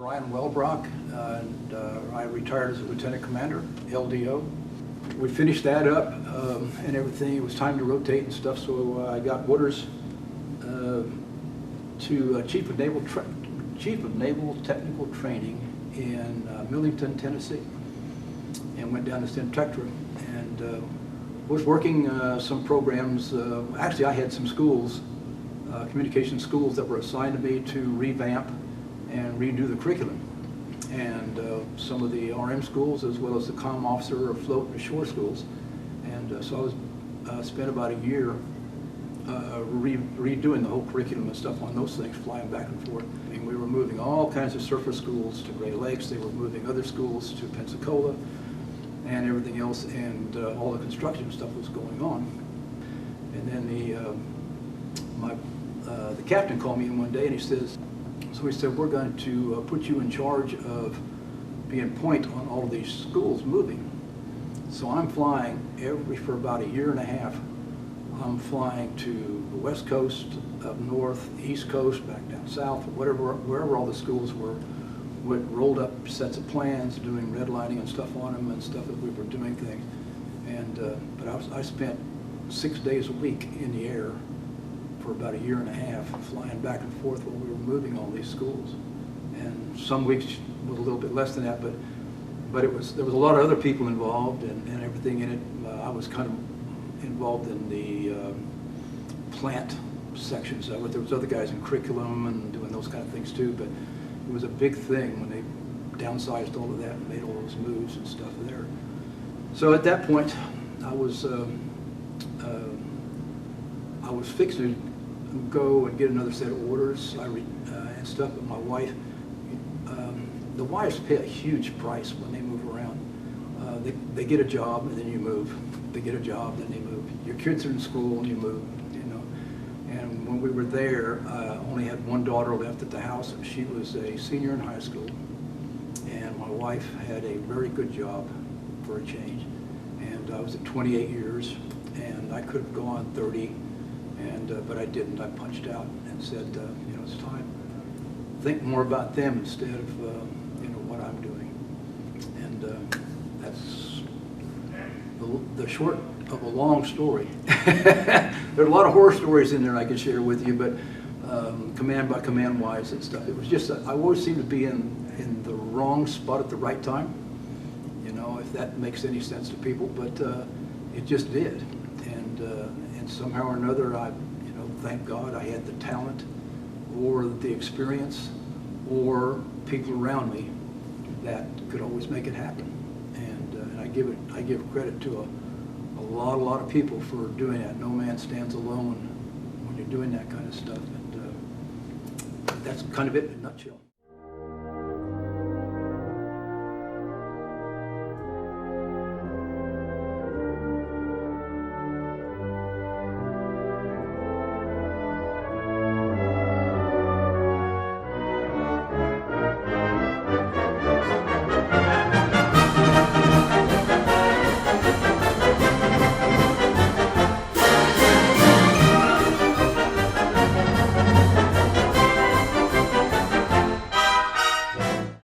Bryan Wellbrock, and I retired as a lieutenant commander, LDO. We finished that up and everything. It was time to rotate and stuff, so I got orders to Chief of Naval Technical Training in Millington, Tennessee, and went down to Centectra and was working some programs. Actually, I had some schools, communication schools, that were assigned to me to revamp and redo the curriculum, and some of the RM schools as well as the comm officer, afloat and ashore schools. And so I was spent about a year redoing the whole curriculum and stuff on those things, flying back and forth. I mean, we were moving all kinds of surface schools to Great Lakes. They were moving other schools to Pensacola and everything else, and all the construction stuff was going on. And then the captain called me in one day and he says, we're going to put you in charge of being point on all of these schools moving. So I'm flying for about a year and a half. I'm flying to the West Coast, up north, East Coast, back down south, wherever all the schools were, with rolled up sets of plans, doing redlining and stuff on them and stuff that we were doing things. And but I spent 6 days a week in the air for about a year and a half, flying back and forth while we were moving all these schools. And some weeks was a little bit less than that, but there was a lot of other people involved and everything in it. I was kind of involved in the plant sections of it. There was other guys in curriculum and doing those kind of things too, but it was a big thing when they downsized all of that and made all those moves and stuff there. So at that point, I was fixing to go and get another set of orders and stuff, but my wife, the wives pay a huge price when they move around. They get a job and then you move. They get a job, then they move. Your kids are in school and you move, you know. And when we were there, I only had one daughter left at the house. She was a senior in high school, and my wife had a very good job for a change. And I was at 28 years, and I could have gone 30. But I didn't. I punched out and said, you know, it's time. Think more about them instead of, you know, what I'm doing. And that's the short of a long story. There are a lot of horror stories in there I could share with you, but command by command wise and stuff. It was just, I always seemed to be in the wrong spot at the right time. You know, if that makes any sense to people, but it just did. And somehow or another, thank God I had the talent or the experience or people around me that could always make it happen. And I give credit to a lot of people for doing that. No man stands alone when you're doing that kind of stuff. And that's kind of it in a nutshell.